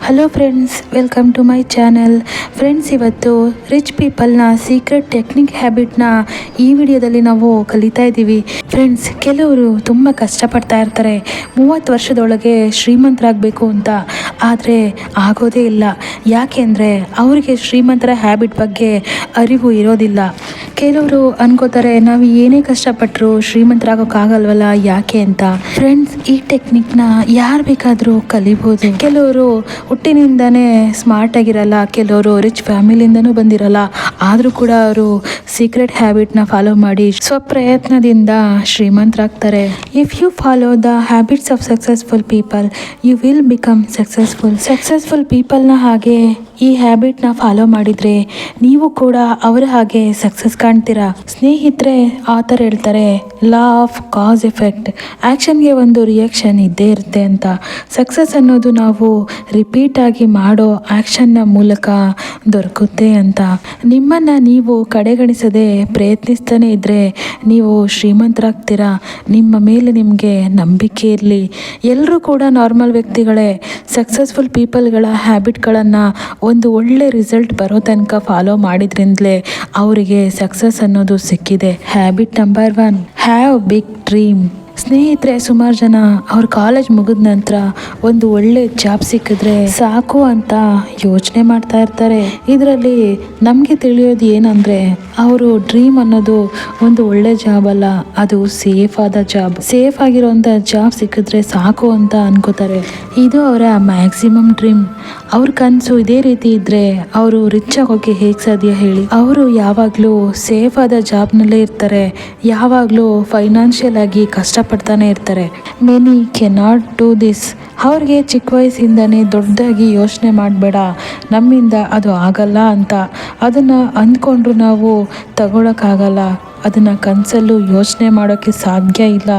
Hello friends, welcome to my channel. Friends, ಇವತ್ತು rich ಪೀಪಲ್ನ secret technique ಹ್ಯಾಬಿಟ್ನ ಈ ವಿಡಿಯೋದಲ್ಲಿ ನಾವು ಕಲಿತಾ ಇದ್ದೀವಿ. ಫ್ರೆಂಡ್ಸ್, ಕೆಲವರು ತುಂಬ ಕಷ್ಟಪಡ್ತಾ ಇರ್ತಾರೆ 30 ವರ್ಷದೊಳಗೆ ಶ್ರೀಮಂತರಾಗಬೇಕು ಅಂತ. ಆದರೆ ಆಗೋದೇ ಇಲ್ಲ. ಯಾಕೆಂದರೆ ಅವರಿಗೆ ಶ್ರೀಮಂತರ ಹ್ಯಾಬಿಟ್ ಬಗ್ಗೆ ಅರಿವು ಇರೋದಿಲ್ಲ. ಕೆಲವರು ಅನ್ಕೋತಾರೆ ನಾವು ಏನೇ ಕಷ್ಟಪಟ್ಟರು ಶ್ರೀಮಂತರಾಗೋಕ್ಕಾಗಲ್ವಲ್ಲ, ಯಾಕೆ ಅಂತ. ಫ್ರೆಂಡ್ಸ್, ಈ ಟೆಕ್ನಿಕ್ನ ಯಾರು ಬೇಕಾದರೂ ಕಲಿಬೋದು. ಕೆಲವರು ಹುಟ್ಟಿನಿಂದನೇ ಸ್ಮಾರ್ಟ್ ಆಗಿರಲ್ಲ, ಕೆಲವರು ರಿಚ್ ಫ್ಯಾಮಿಲಿಯಿಂದನೂ ಬಂದಿರಲ್ಲ. ಆದರೂ ಕೂಡ ಅವರು ಸೀಕ್ರೆಟ್ ಹ್ಯಾಬಿಟ್ನ ಫಾಲೋ ಮಾಡಿ ಸ್ವಪ್ರಯತ್ನದಿಂದ ಶ್ರೀಮಂತರಾಗ್ತಾರೆ. If you follow the habits of successful people you will become successful ಪೀಪಲ್ನ ಹಾಗೆ ಈ ಹ್ಯಾಬಿಟ್ನ ಫಾಲೋ ಮಾಡಿದರೆ ನೀವು ಕೂಡ ಅವರ ಹಾಗೆ ಸಕ್ಸಸ್ ಕಾಣ್ತೀರಾ. ಸ್ನೇಹಿತರೆ, ಆಥರ್ ಹೇಳ್ತಾರೆ, ಲಾ ಆಫ್ ಕಾಸ್ ಎಫೆಕ್ಟ್, ಆ್ಯಕ್ಷನ್ಗೆ ಒಂದು ರಿಯಾಕ್ಷನ್ ಇದ್ದೇ ಇರುತ್ತೆ ಅಂತ. ಸಕ್ಸಸ್ ಅನ್ನೋದು ನಾವು ರಿಪೀಟ್ ಆಗಿ ಮಾಡೋ ಆ್ಯಕ್ಷನ್ನ ಮೂಲಕ ದೊರಕುತ್ತೆ ಅಂತ. ನಿಮ್ಮನ್ನು ನೀವು ಕಡೆಗಣಿಸದೆ ಪ್ರಯತ್ನಿಸ್ತಾನೆ ಇದ್ದರೆ ನೀವು ಶ್ರೀಮಂತರಾಗ್ತೀರಾ. ನಿಮ್ಮ ಮೇಲೆ ನಿಮಗೆ ನಂಬಿಕೆ ಇರಲಿ. ಎಲ್ಲರೂ ಕೂಡ ನಾರ್ಮಲ್ ವ್ಯಕ್ತಿಗಳೇ. ಸಕ್ಸಸ್ಫುಲ್ ಪೀಪಲ್ಗಳ ಹ್ಯಾಬಿಟ್ಗಳನ್ನು ಒಂದು ಒಳ್ಳೆ ರಿಸಲ್ಟ್ ಬರೋ ತನಕ ಫಾಲೋ ಮಾಡಿದ್ರಿಂದಲೇ ಅವರಿಗೆ ಸಕ್ಸಸ್ ಅನ್ನೋದು ಸಿಕ್ಕಿದೆ. Habit number 1, have big dream. ಸ್ನೇಹಿತರೆ, ಸುಮಾರು ಜನ ಅವ್ರ ಕಾಲೇಜ್ ಮುಗಿದ ನಂತರ ಒಂದು ಒಳ್ಳೆ ಜಾಬ್ ಸಿಕ್ಕಿದ್ರೆ ಸಾಕು ಅಂತ ಯೋಚನೆ ಮಾಡ್ತಾ ಇರ್ತಾರೆ. ಇದರಲ್ಲಿ ನಮಗೆ ತಿಳಿಯೋದು ಏನಂದರೆ, ಅವರು ಡ್ರೀಮ್ ಅನ್ನೋದು ಒಂದು ಒಳ್ಳೆ ಜಾಬ್ ಅಲ್ಲ, ಅದು ಸೇಫ್ ಆದ ಜಾಬ್. ಸೇಫ್ ಆಗಿರೋಂಥ ಜಾಬ್ ಸಿಕ್ಕಿದ್ರೆ ಸಾಕು ಅಂತ ಅನ್ಕೋತಾರೆ. ಇದು ಅವರ ಮ್ಯಾಕ್ಸಿಮಮ್ ಡ್ರೀಮ್. ಅವ್ರ ಕನಸು ಇದೇ ರೀತಿ ಇದ್ದರೆ ಅವರು ರಿಚ್ ಆಗೋಕ್ಕೆ ಹೇಗೆ ಸಾಧ್ಯ ಹೇಳಿ. ಅವರು ಯಾವಾಗಲೂ ಸೇಫ್ ಆದ ಜಾಬ್ನಲ್ಲೇ ಇರ್ತಾರೆ, ಯಾವಾಗಲೂ ಫೈನಾನ್ಷಿಯಲ್ ಆಗಿ ಕಷ್ಟಪಡ್ತಾನೆ ಇರ್ತಾರೆ. Many cannot do this. ಅವ್ರಿಗೆ ಚಿಕ್ಕ ವಯಸ್ಸಿಂದನೇ ದೊಡ್ಡದಾಗಿ ಯೋಚನೆ ಮಾಡಬೇಡ, ನಮ್ಮಿಂದ ಅದು ಆಗಲ್ಲ ಅಂತ. ಅದನ್ನು ಅಂದ್ಕೊಂಡ್ರು ನಾವು ತಗೊಳಕ್ಕಾಗಲ್ಲ, ಅದನ್ನು ಕನಸಲ್ಲೂ ಯೋಚನೆ ಮಾಡೋಕ್ಕೆ ಸಾಧ್ಯ ಇಲ್ಲ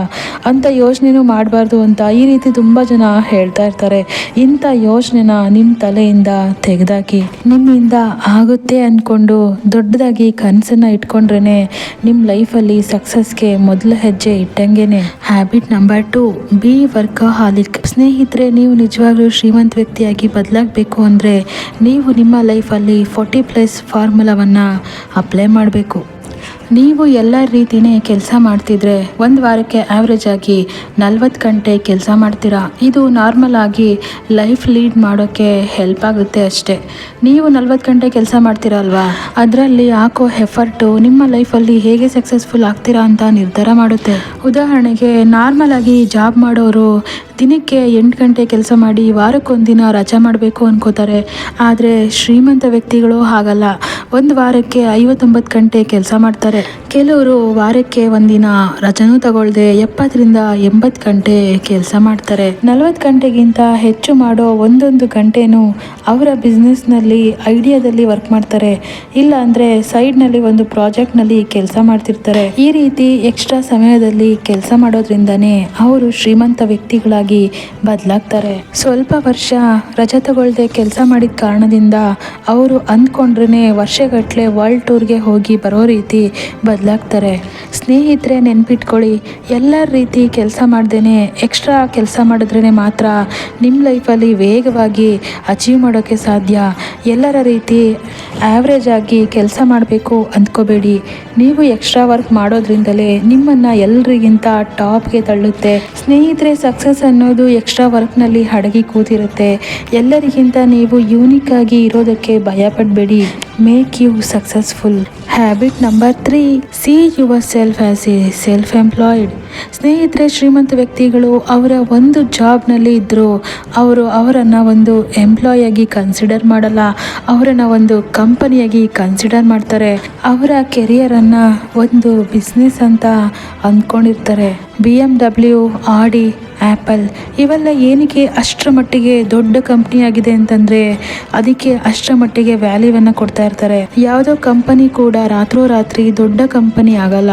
ಅಂತ ಯೋಚನೆನೂ ಮಾಡಬಾರ್ದು ಅಂತ ಈ ರೀತಿ ತುಂಬ ಜನ ಹೇಳ್ತಾ ಇರ್ತಾರೆ. ಇಂಥ ಯೋಚನೆನ ನಿಮ್ಮ ತಲೆಯಿಂದ ತೆಗೆದಾಕಿ, ನಿಮ್ಮಿಂದ ಆಗುತ್ತೆ ಅಂದ್ಕೊಂಡು ದೊಡ್ಡದಾಗಿ ಕನಸನ್ನು ಇಟ್ಕೊಂಡ್ರೇ ನಿಮ್ಮ ಲೈಫಲ್ಲಿ ಸಕ್ಸಸ್ಗೆ ಮೊದಲ ಹೆಜ್ಜೆ ಇಟ್ಟಂಗೆನೆ. Habit number 2, be workaholic. ಸ್ನೇಹಿತರೆ, ನೀವು ನಿಜವಾಗ್ಲೂ ಶ್ರೀಮಂತ ವ್ಯಕ್ತಿಯಾಗಿ ಬದಲಾಗಬೇಕು ಅಂದರೆ ನೀವು ನಿಮ್ಮ ಲೈಫಲ್ಲಿ 40+ ಫಾರ್ಮುಲಾವನ್ನು ಅಪ್ಲೈ ಮಾಡಬೇಕು. ನೀವು ಎಲ್ಲ ರೀತಿಯೇ ಕೆಲಸ ಮಾಡ್ತಿದ್ರೆ ಒಂದು ವಾರಕ್ಕೆ ಆ್ಯಾವ್ರೇಜ್ ಆಗಿ 40 ಗಂಟೆ ಕೆಲಸ ಮಾಡ್ತೀರಾ. ಇದು ನಾರ್ಮಲ್ ಆಗಿ ಲೈಫ್ ಲೀಡ್ ಮಾಡೋಕ್ಕೆ ಹೆಲ್ಪ್ ಆಗುತ್ತೆ ಅಷ್ಟೇ. ನೀವು 40 ಗಂಟೆ ಕೆಲಸ ಮಾಡ್ತೀರಾ ಅಲ್ವಾ, ಅದರಲ್ಲಿ ಹಾಕೋ ಎಫರ್ಟು ನಿಮ್ಮ ಲೈಫಲ್ಲಿ ಹೇಗೆ ಸಕ್ಸಸ್ಫುಲ್ ಆಗ್ತೀರಾ ಅಂತ ನಿರ್ಧಾರ ಮಾಡುತ್ತೆ. ಉದಾಹರಣೆಗೆ, ನಾರ್ಮಲ್ ಆಗಿ ಜಾಬ್ ಮಾಡೋರು ದಿನಕ್ಕೆ 8 ಗಂಟೆ ಕೆಲಸ ಮಾಡಿ ವಾರಕ್ಕೊಂದಿನ ರಜಾ ಮಾಡಬೇಕು ಅನ್ಕೋತಾರೆ. ಆದರೆ ಶ್ರೀಮಂತ ವ್ಯಕ್ತಿಗಳು ಹಾಗಲ್ಲ, ಒಂದು ವಾರಕ್ಕೆ 59 ಗಂಟೆ ಕೆಲಸ ಮಾಡ್ತಾರೆ. ಕೆಲವರು ವಾರಕ್ಕೆ ಒಂದಿನ ರಜನೂ ತಗೊಳ್ಳದೆ 70ರಿಂದ 80 ಗಂಟೆ ಕೆಲಸ ಮಾಡ್ತಾರೆ. 40 ಗಂಟೆಗಿಂತ ಹೆಚ್ಚು ಮಾಡೋ ಒಂದೊಂದು ಗಂಟೆನೂ ಅವರ ಬಿಸ್ನೆಸ್ನಲ್ಲಿ ಐಡಿಯಾದಲ್ಲಿ ವರ್ಕ್ ಮಾಡ್ತಾರೆ, ಇಲ್ಲ ಅಂದರೆ ಸೈಡ್ನಲ್ಲಿ ಒಂದು ಪ್ರಾಜೆಕ್ಟ್ನಲ್ಲಿ ಕೆಲಸ ಮಾಡ್ತಿರ್ತಾರೆ. ಈ ರೀತಿ ಎಕ್ಸ್ಟ್ರಾ ಸಮಯದಲ್ಲಿ ಕೆಲಸ ಮಾಡೋದ್ರಿಂದನೇ ಅವರು ಶ್ರೀಮಂತ ವ್ಯಕ್ತಿಗಳಾಗಿ ಬದಲಾಗ್ತಾರೆ. ಸ್ವಲ್ಪ ವರ್ಷ ರಜೆ ತಗೊಳ್ಳದೆ ಕೆಲಸ ಮಾಡಿದ ಕಾರಣದಿಂದ ಅವರು ಅಂದ್ಕೊಂಡ್ರೇ ವರ್ಷಗಟ್ಟಲೆ ವರ್ಲ್ಡ್ ಟೂರ್ಗೆ ಹೋಗಿ ಬರೋ ರೀತಿ ಬದಲಾಗ್ತಾರೆ. ಸ್ನೇಹಿತರೆ, ನೆನ್ಪಿಟ್ಕೊಳ್ಳಿ, ಎಲ್ಲ ರೀತಿ ಕೆಲಸ ಮಾಡ್ದೇನೆ ಎಕ್ಸ್ಟ್ರಾ ಕೆಲಸ ಮಾಡಿದ್ರೇ ಮಾತ್ರ ನಿಮ್ಮ ಲೈಫಲ್ಲಿ ವೇಗವಾಗಿ ಅಚೀವ್ ಮಾಡೋಕ್ಕೆ ಸಾಧ್ಯ. ಎಲ್ಲರ ರೀತಿ ಆ್ಯಾವ್ರೇಜ್ ಆಗಿ ಕೆಲಸ ಮಾಡಬೇಕು ಅಂದ್ಕೋಬೇಡಿ. ನೀವು ಎಕ್ಸ್ಟ್ರಾ ವರ್ಕ್ ಮಾಡೋದ್ರಿಂದಲೇ ನಿಮ್ಮನ್ನು ಎಲ್ರಿಗಿಂತ ಟಾಪ್ಗೆ ತಳ್ಳುತ್ತೆ. ಸ್ನೇಹಿತರೆ, ಸಕ್ಸಸ್ ಅನ್ನೋದು ಎಕ್ಸ್ಟ್ರಾ ವರ್ಕ್ನಲ್ಲಿ ಅಡಗಿ ಕೂತಿರುತ್ತೆ. ಎಲ್ಲರಿಗಿಂತ ನೀವು ಯೂನಿಕ್ ಆಗಿ ಇರೋದಕ್ಕೆ ಭಯಪಡಬೇಡಿ. Make you successful. Habit number 3, see yourself as a self employed. ಸ್ನೇಹಿತರೆ, ಶ್ರೀಮಂತ ವ್ಯಕ್ತಿಗಳು ಅವರ ಒಂದು ಜಾಬ್ನಲ್ಲಿ ಇದ್ದರೂ ಅವರನ್ನು ಒಂದು ಎಂಪ್ಲಾಯಾಗಿ ಕನ್ಸಿಡರ್ ಮಾಡಲ್ಲ, ಅವರನ್ನು ಒಂದು ಕಂಪನಿಯಾಗಿ ಕನ್ಸಿಡರ್ ಮಾಡ್ತಾರೆ. ಅವರ ಕೆರಿಯರನ್ನು ಒಂದು ಬಿಸ್ನೆಸ್ ಅಂತ ಅಂದ್ಕೊಂಡಿರ್ತಾರೆ. BMW, ಆಡಿ, ಆ್ಯಪಲ್ ಇವೆಲ್ಲ ಏನಕ್ಕೆ ಅಷ್ಟರ ಮಟ್ಟಿಗೆ ದೊಡ್ಡ ಕಂಪ್ನಿ ಆಗಿದೆ ಅಂತಂದರೆ ಅದಕ್ಕೆ ಅಷ್ಟರ ಮಟ್ಟಿಗೆ ವ್ಯಾಲ್ಯೂವನ್ನು ಕೊಡ್ತಾ ಇರ್ತಾರೆ. ಯಾವುದೋ ಕಂಪನಿ ಕೂಡ ರಾತ್ರೋರಾತ್ರಿ ದೊಡ್ಡ ಕಂಪನಿ ಆಗಲ್ಲ.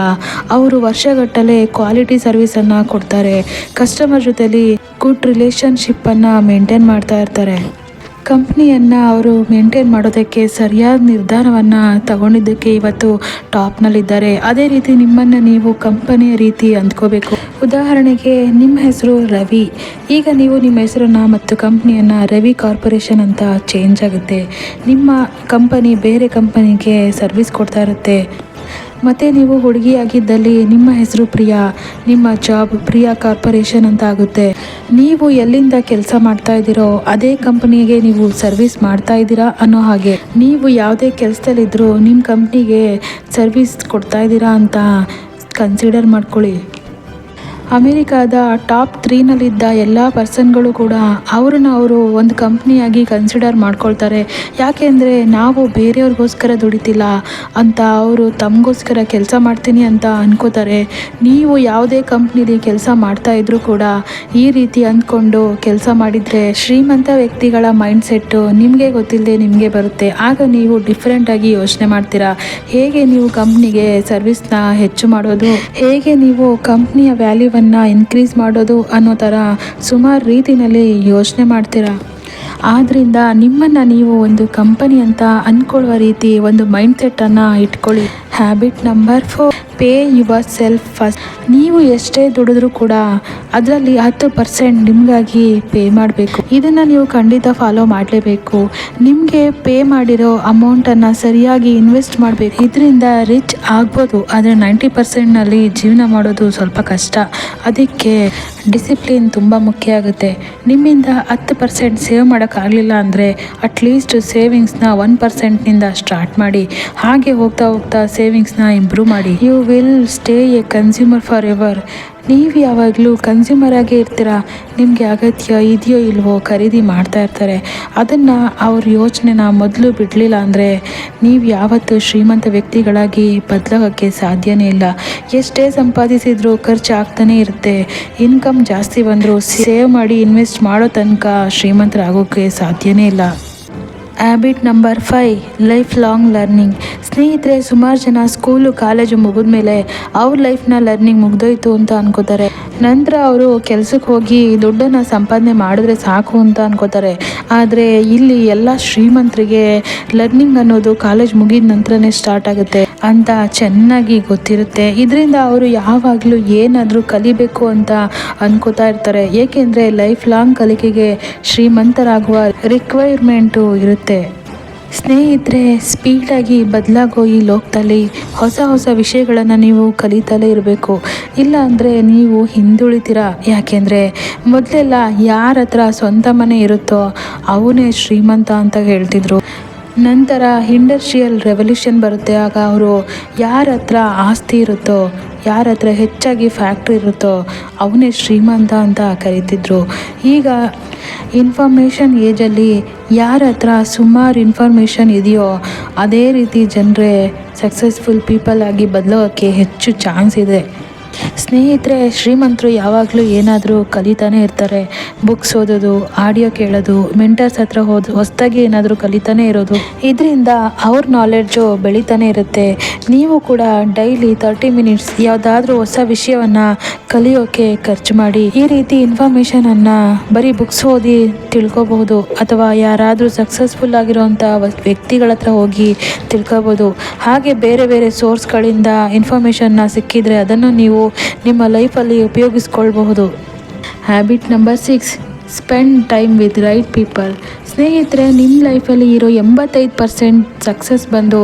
ಅವರು ವರ್ಷಗಟ್ಟಲೆ ಕ್ವಾಲಿಟಿ ಸರ್ವಿಸನ್ನು ಕೊಡ್ತಾರೆ. ಕಸ್ಟಮರ್ ಜೊತೆಲಿ ಗುಡ್ ರಿಲೇಷನ್ಶಿಪ್ಪನ್ನು ಮೇಂಟೈನ್ ಮಾಡ್ತಾ ಇರ್ತಾರೆ. ಕಂಪ್ನಿಯನ್ನು ಅವರು ಮೇಂಟೈನ್ ಮಾಡೋದಕ್ಕೆ ಸರಿಯಾದ ನಿರ್ಧಾರವನ್ನು ತಗೊಂಡಿದ್ದಕ್ಕೆ ಇವತ್ತು ಟಾಪ್ನಲ್ಲಿದ್ದಾರೆ. ಅದೇ ರೀತಿ ನಿಮ್ಮನ್ನು ನೀವು ಕಂಪನಿಯ ರೀತಿ ಅಂದ್ಕೋಬೇಕು. ಉದಾಹರಣೆಗೆ ನಿಮ್ಮ ಹೆಸರು ರವಿ. ಈಗ ನೀವು ನಿಮ್ಮ ಹೆಸರನ್ನು ಮತ್ತು ಕಂಪ್ನಿಯನ್ನು ರವಿ ಕಾರ್ಪೊರೇಷನ್ ಅಂತ ಚೇಂಜ್ ಆಗುತ್ತೆ. ನಿಮ್ಮ ಕಂಪನಿ ಬೇರೆ ಕಂಪನಿಗೆ ಸರ್ವಿಸ್ ಕೊಡ್ತಾ ಇರುತ್ತೆ. ಮತ್ತು ನೀವು ಹುಡುಗಿಯಾಗಿದ್ದಲ್ಲಿ ನಿಮ್ಮ ಹೆಸರು ಪ್ರಿಯಾ, ನಿಮ್ಮ ಜಾಬ್ ಪ್ರಿಯಾ ಕಾರ್ಪೊರೇಷನ್ ಅಂತ ಆಗುತ್ತೆ. ನೀವು ಎಲ್ಲಿಂದ ಕೆಲಸ ಮಾಡ್ತಾ ಇದ್ದೀರೋ ಅದೇ ಕಂಪನಿಗೆ ನೀವು ಸರ್ವಿಸ್ ಮಾಡ್ತಾ ಇದ್ದೀರಾ ಅನ್ನೋ ಹಾಗೆ. ನೀವು ಯಾವುದೇ ಕೆಲಸದಲ್ಲಿದ್ದರೂ ನಿಮ್ಮ ಕಂಪ್ನಿಗೆ ಸರ್ವಿಸ್ ಕೊಡ್ತಾ ಇದ್ದೀರಾ ಅಂತ ಕನ್ಸಿಡರ್ ಮಾಡ್ಕೊಳ್ಳಿ. ಅಮೇರಿಕಾದ ಟಾಪ್ 3ನಲ್ಲಿದ್ದ ಎಲ್ಲ ಪರ್ಸನ್ಗಳು ಕೂಡ ಅವ್ರನ್ನ ಅವರು ಒಂದು ಕಂಪ್ನಿಯಾಗಿ ಕನ್ಸಿಡರ್ ಮಾಡ್ಕೊಳ್ತಾರೆ. ಯಾಕೆಂದರೆ ನಾವು ಬೇರೆಯವ್ರಿಗೋಸ್ಕರ ದುಡಿತಿಲ್ಲ ಅಂತ ಅವರು ತಮಗೋಸ್ಕರ ಕೆಲಸ ಮಾಡ್ತೀನಿ ಅಂತ ಅನ್ಕೋತಾರೆ. ನೀವು ಯಾವುದೇ ಕಂಪ್ನಿಲಿ ಕೆಲಸ ಮಾಡ್ತಾ ಇದ್ರೂ ಕೂಡ ಈ ರೀತಿ ಅಂದ್ಕೊಂಡು ಕೆಲಸ ಮಾಡಿದರೆ ಶ್ರೀಮಂತ ವ್ಯಕ್ತಿಗಳ ಮೈಂಡ್ಸೆಟ್ಟು ನಿಮಗೆ ಗೊತ್ತಿಲ್ಲದೆ ನಿಮಗೆ ಬರುತ್ತೆ. ಆಗ ನೀವು ಡಿಫ್ರೆಂಟಾಗಿ ಯೋಚನೆ ಮಾಡ್ತೀರಾ. ಹೇಗೆ ನೀವು ಕಂಪ್ನಿಗೆ ಸರ್ವಿಸ್ನ ಹೆಚ್ಚು ಮಾಡೋದು, ಹೇಗೆ ನೀವು ಕಂಪ್ನಿಯ ವ್ಯಾಲ್ಯೂ ಇನ್ಕ್ರೀಸ್ ಮಾಡೋದು ಅನ್ನೋ ಥರ ಸುಮಾರು ರೀತಿಯಲ್ಲಿ ಯೋಚನೆ ಮಾಡ್ತೀರಾ. ಆದ್ದರಿಂದ ನಿಮ್ಮನ್ನು ನೀವು ಒಂದು ಕಂಪನಿ ಅಂತ ಅಂದ್ಕೊಳ್ಳುವ ರೀತಿ ಒಂದು ಮೈಂಡ್ಸೆಟ್ಟನ್ನು ಇಟ್ಕೊಳ್ಳಿ. Habit number 4, pay your self first. ನೀವು ಎಷ್ಟೇ ದುಡಿದ್ರೂ ಕೂಡ ಅದರಲ್ಲಿ 10% ನಿಮಗಾಗಿ ಪೇ ಮಾಡಬೇಕು. ಇದನ್ನು ನೀವು ಖಂಡಿತ ಫಾಲೋ ಮಾಡಲೇಬೇಕು. ನಿಮಗೆ ಪೇ ಮಾಡಿರೋ ಅಮೌಂಟನ್ನು ಸರಿಯಾಗಿ ಇನ್ವೆಸ್ಟ್ ಮಾಡಬೇಕು. ಇದರಿಂದ ರಿಚ್ ಆಗ್ಬೋದು, ಆದರೆ 90%ನಲ್ಲಿ ಜೀವನ ಮಾಡೋದು ಸ್ವಲ್ಪ ಕಷ್ಟ. ಅದಕ್ಕೆ ಡಿಸಿಪ್ಲಿನ್ ತುಂಬ ಮುಖ್ಯ ಆಗುತ್ತೆ. ನಿಮ್ಮಿಂದ 10% ಸೇವ್ ಮಾಡೋಕ್ಕಾಗಲಿಲ್ಲ ಅಂದರೆ ಅಟ್ಲೀಸ್ಟ್ ಸೇವಿಂಗ್ಸ್ನ 1%ನಿಂದ ಸ್ಟಾರ್ಟ್ ಮಾಡಿ. ಹಾಗೆ ಹೋಗ್ತಾ ಹೋಗ್ತಾ ಸೇವಿಂಗ್ಸ್ನ ಇಂಪ್ರೂವ್ ಮಾಡಿ. You will stay a consumer forever. ನೀವು ಯಾವಾಗಲೂ ಕನ್ಸ್ಯೂಮರ್ ಆಗೇ ಇರ್ತೀರಾ. ನಿಮಗೆ ಅಗತ್ಯ ಇದೆಯೋ ಇಲ್ವೋ ಖರೀದಿ ಮಾಡ್ತಾ ಇರ್ತಾರೆ. ಅದನ್ನು ಅವ್ರ ಯೋಚನೆನ ಮೊದಲು ಬಿಡಲಿಲ್ಲ ಅಂದರೆ ನೀವು ಯಾವತ್ತೂ ಶ್ರೀಮಂತ ವ್ಯಕ್ತಿಗಳಾಗಿ ಬದಲಾಗೋಕ್ಕೆ ಸಾಧ್ಯನೇ ಇಲ್ಲ. ಎಷ್ಟೇ ಸಂಪಾದಿಸಿದ್ರೂ ಖರ್ಚು ಆಗ್ತಾನೇ ಇರುತ್ತೆ. ಇನ್ಕಮ್ ಜಾಸ್ತಿ ಬಂದರೂ ಸೇವ್ ಮಾಡಿ ಇನ್ವೆಸ್ಟ್ ಮಾಡೋ ತನಕ ಶ್ರೀಮಂತರಾಗೋಕ್ಕೆ ಸಾಧ್ಯನೇ ಇಲ್ಲ. Habit number 5, life long learning. ಸ್ನೇಹಿತರೆ, ಸುಮಾರು ಜನ ಸ್ಕೂಲು ಕಾಲೇಜು ಮುಗಿದ ಮೇಲೆ ಅವ್ರ ಲೈಫ್ನ ಲರ್ನಿಂಗ್ ಮುಗ್ದೋಯ್ತು ಅಂತ ಅನ್ಕೋತಾರೆ. ನಂತರ ಅವರು ಕೆಲಸಕ್ಕೆ ಹೋಗಿ ದುಡ್ಡನ್ನು ಸಂಪಾದನೆ ಮಾಡಿದ್ರೆ ಸಾಕು ಅಂತ ಅನ್ಕೋತಾರೆ. ಆದರೆ ಇಲ್ಲಿ ಎಲ್ಲ ಶ್ರೀಮಂತರಿಗೆ ಲರ್ನಿಂಗ್ ಅನ್ನೋದು ಕಾಲೇಜ್ ಮುಗಿದ ನಂತರನೇ ಸ್ಟಾರ್ಟ್ ಆಗುತ್ತೆ ಅಂತ ಚೆನ್ನಾಗಿ ಗೊತ್ತಿರುತ್ತೆ. ಇದರಿಂದ ಅವರು ಯಾವಾಗಲೂ ಏನಾದರೂ ಕಲಿಬೇಕು ಅಂತ ಅನ್ಕೋತಾ ಇರ್ತಾರೆ. ಏಕೆಂದರೆ ಲೈಫ್ ಲಾಂಗ್ ಕಲಿಕೆಗೆ ಶ್ರೀಮಂತರಾಗುವ ರಿಕ್ವೈರ್ಮೆಂಟು ಇರುತ್ತೆ. ಸ್ನೇಹಿತರೆ, ಸ್ಪೀಡಾಗಿ ಬದಲಾಗೋ ಈ ಲೋಕದಲ್ಲಿ ಹೊಸ ಹೊಸ ವಿಷಯಗಳನ್ನು ನೀವು ಕಲಿತಲೇ ಇರಬೇಕು. ಇಲ್ಲ ಅಂದರೆ ನೀವು ಹಿಂದುಳಿತೀರಾ. ಯಾಕೆಂದರೆ ಮೊದಲೆಲ್ಲ ಯಾರ ಹತ್ರ ಸ್ವಂತ ಮನೆ ಇರುತ್ತೋ ಅವನೇ ಶ್ರೀಮಂತ ಅಂತ ಹೇಳ್ತಿದ್ರು. ನಂತರ ಇಂಡಸ್ಟ್ರಿಯಲ್ ರೆವಲ್ಯೂಷನ್ ಬರುತ್ತೆ. ಆಗ ಅವರು ಯಾರ ಹತ್ರ ಆಸ್ತಿ ಇರುತ್ತೋ, ಯಾರ ಹತ್ರ ಹೆಚ್ಚಾಗಿ ಫ್ಯಾಕ್ಟ್ರಿ ಇರುತ್ತೋ ಅವನೇ ಶ್ರೀಮಂತ ಅಂತ ಕರೀತಿದ್ರು. ಈಗ ಇನ್ಫಾರ್ಮೇಷನ್ ಏಜಲ್ಲಿ ಯಾರ ಹತ್ರ ಸುಮಾರು ಇನ್ಫಾರ್ಮೇಷನ್ ಇದೆಯೋ ಅದೇ ರೀತಿ ಜನರೇ ಸಕ್ಸಸ್ಫುಲ್ ಪೀಪಲ್ ಆಗಿ ಬದಲಾಗೋಕ್ಕೆ ಹೆಚ್ಚು ಚಾನ್ಸ್ ಇದೆ. ಸ್ನೇಹಿತರೆ, ಶ್ರೀಮಂತರು ಯಾವಾಗಲೂ ಏನಾದರೂ ಕಲಿತಾನೇ ಇರ್ತಾರೆ. ಬುಕ್ಸ್ ಓದೋದು, ಆಡಿಯೋ ಕೇಳೋದು, ಮೆಂಟರ್ಸ್ ಹತ್ರ ಹೊಸದಾಗಿ ಏನಾದರೂ ಕಲಿತಾನೇ ಇರೋದು. ಇದರಿಂದ ಅವ್ರ ನಾಲೆಡ್ಜು ಬೆಳೀತಾನೆ ಇರುತ್ತೆ. ನೀವು ಕೂಡ ಡೈಲಿ 30 ಮಿನಿಟ್ಸ್ ಯಾವುದಾದ್ರೂ ಹೊಸ ವಿಷಯವನ್ನು ಕಲಿಯೋಕ್ಕೆ ಖರ್ಚು ಮಾಡಿ. ಈ ರೀತಿ ಇನ್ಫಾರ್ಮೇಷನನ್ನು ಬರೀ ಬುಕ್ಸ್ ಓದಿ ತಿಳ್ಕೊಬಹುದು, ಅಥವಾ ಯಾರಾದರೂ ಸಕ್ಸಸ್ಫುಲ್ ಆಗಿರೋವಂಥ ವ್ಯಕ್ತಿಗಳ ಹತ್ರ ಹೋಗಿ ತಿಳ್ಕೊಬೋದು. ಹಾಗೆ ಬೇರೆ ಬೇರೆ ಸೋರ್ಸ್ಗಳಿಂದ ಇನ್ಫಾರ್ಮೇಷನ್ನ ಸಿಕ್ಕಿದರೆ ಅದನ್ನು ನೀವು ನಿಮ್ಮ ಲೈಫಲ್ಲಿ ಉಪಯೋಗಿಸ್ಕೊಳ್ಬಹುದು. Habit number 6, spend time with right people. ಸ್ನೇಹಿತರೆ, ನಿಮ್ಮ ಲೈಫಲ್ಲಿ ಇರೋ 85% ಸಕ್ಸಸ್ ಬಂದು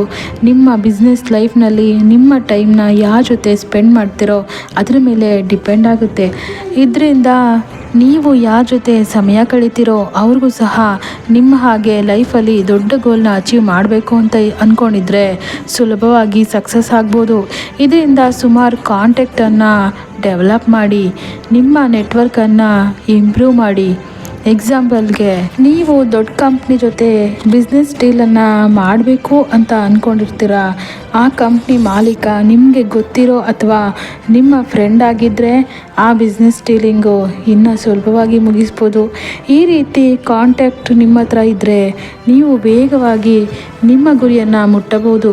ನಿಮ್ಮ ಬಿಸ್ನೆಸ್ ಲೈಫ್ನಲ್ಲಿ ನಿಮ್ಮ ಟೈಮ್ನ ಯಾರ ಜೊತೆ ಸ್ಪೆಂಡ್ ಮಾಡ್ತಿರೋ ಅದ್ರ ಮೇಲೆ ಡಿಪೆಂಡ್ ಆಗುತ್ತೆ. ಇದರಿಂದ ನೀವು ಯಾರ ಜೊತೆ ಸಮಯ ಕಳಿತೀರೋ ಅವ್ರಿಗೂ ಸಹ ನಿಮ್ಮ ಹಾಗೆ ಲೈಫಲ್ಲಿ ದೊಡ್ಡ ಗೋಲ್ನ ಅಚೀವ್ ಮಾಡಬೇಕು ಅಂತ ಅಂದ್ಕೊಂಡಿದ್ರೆ ಸುಲಭವಾಗಿ ಸಕ್ಸಸ್ ಆಗ್ಬೋದು. ಇದರಿಂದ ಸುಮಾರು ಕಾಂಟ್ಯಾಕ್ಟನ್ನು ಡೆವಲಪ್ ಮಾಡಿ ನಿಮ್ಮ ನೆಟ್ವರ್ಕನ್ನು ಇಂಪ್ರೂವ್ ಮಾಡಿ. ಎಕ್ಸಾಂಪಲ್ಗೆ, ನೀವು ದೊಡ್ಡ ಕಂಪ್ನಿ ಜೊತೆ ಬಿಸ್ನೆಸ್ ಡೀಲನ್ನು ಮಾಡಬೇಕು ಅಂತ ಅಂದ್ಕೊಂಡಿರ್ತೀರ. ಆ ಕಂಪ್ನಿ ಮಾಲೀಕ ನಿಮಗೆ ಗೊತ್ತಿರೋ ಅಥವಾ ನಿಮ್ಮ ಫ್ರೆಂಡ್ ಆಗಿದ್ದರೆ ಆ ಬಿಸ್ನೆಸ್ ಡೀಲಿಂಗು ಇನ್ನೂ ಸುಲಭವಾಗಿ ಮುಗಿಸ್ಬೋದು. ಈ ರೀತಿ ಕಾಂಟ್ಯಾಕ್ಟ್ ನಿಮ್ಮ ಹತ್ರ ಇದ್ದರೆ ನೀವು ವೇಗವಾಗಿ ನಿಮ್ಮ ಗುರಿಯನ್ನು ಮುಟ್ಟಬಹುದು.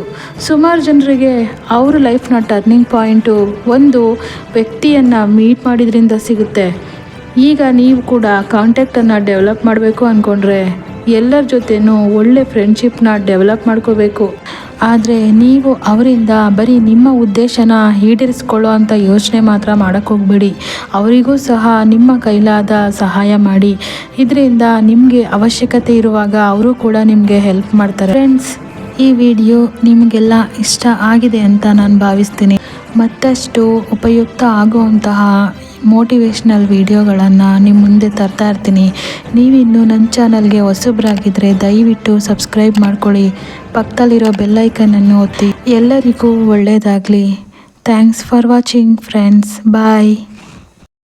ಸುಮಾರು ಜನರಿಗೆ ಅವ್ರ ಲೈಫ್ನ ಟರ್ನಿಂಗ್ ಪಾಯಿಂಟು ಒಂದು ವ್ಯಕ್ತಿಯನ್ನು ಮೀಟ್ ಮಾಡಿದ್ರಿಂದ ಸಿಗುತ್ತೆ. ಈಗ ನೀವು ಕೂಡ ಕಾಂಟ್ಯಾಕ್ಟನ್ನು ಡೆವಲಪ್ ಮಾಡಬೇಕು ಅಂದ್ಕೊಂಡ್ರೆ ಎಲ್ಲರ ಜೊತೆನೂ ಒಳ್ಳೆ ಫ್ರೆಂಡ್ಶಿಪ್ನ ಡೆವಲಪ್ ಮಾಡ್ಕೋಬೇಕು. ಆದರೆ ನೀವು ಅವರಿಂದ ಬರೀ ನಿಮ್ಮ ಉದ್ದೇಶನ ಈಡೇರಿಸ್ಕೊಳ್ಳೋ ಅಂಥ ಯೋಚನೆ ಮಾತ್ರ ಮಾಡೋಕ್ಕೆ ಹೋಗ್ಬೇಡಿ. ಅವರಿಗೂ ಸಹ ನಿಮ್ಮ ಕೈಲಾದ ಸಹಾಯ ಮಾಡಿ. ಇದರಿಂದ ನಿಮಗೆ ಅವಶ್ಯಕತೆ ಇರುವಾಗ ಅವರು ಕೂಡ ನಿಮಗೆ ಹೆಲ್ಪ್ ಮಾಡ್ತಾರೆ. ಫ್ರೆಂಡ್ಸ್, ಈ ವಿಡಿಯೋ ನಿಮಗೆಲ್ಲ ಇಷ್ಟ ಆಗಿದೆ ಅಂತ ನಾನು ಭಾವಿಸ್ತೀನಿ. ಮತ್ತಷ್ಟು ಉಪಯುಕ್ತ ಆಗುವಂತಹ ಮೋಟಿವೇಶ್ನಲ್ ವಿಡಿಯೋಗಳನ್ನು ನಿಮ್ಮ ಮುಂದೆ ತರ್ತಾ ಇರ್ತೀನಿ. ನೀವಿನ್ನೂ ನನ್ನ ಚಾನಲ್ಗೆ ಹೊಸಬ್ರಾಗಿದ್ದರೆ ದಯವಿಟ್ಟು ಸಬ್ಸ್ಕ್ರೈಬ್ ಮಾಡ್ಕೊಳ್ಳಿ. ಪಕ್ಕದಲ್ಲಿರೋ ಬೆಲ್ಲೈಕನನ್ನು ಒತ್ತಿ. ಎಲ್ಲರಿಗೂ ಒಳ್ಳೆಯದಾಗಲಿ. Thanks for watching friends. Bye.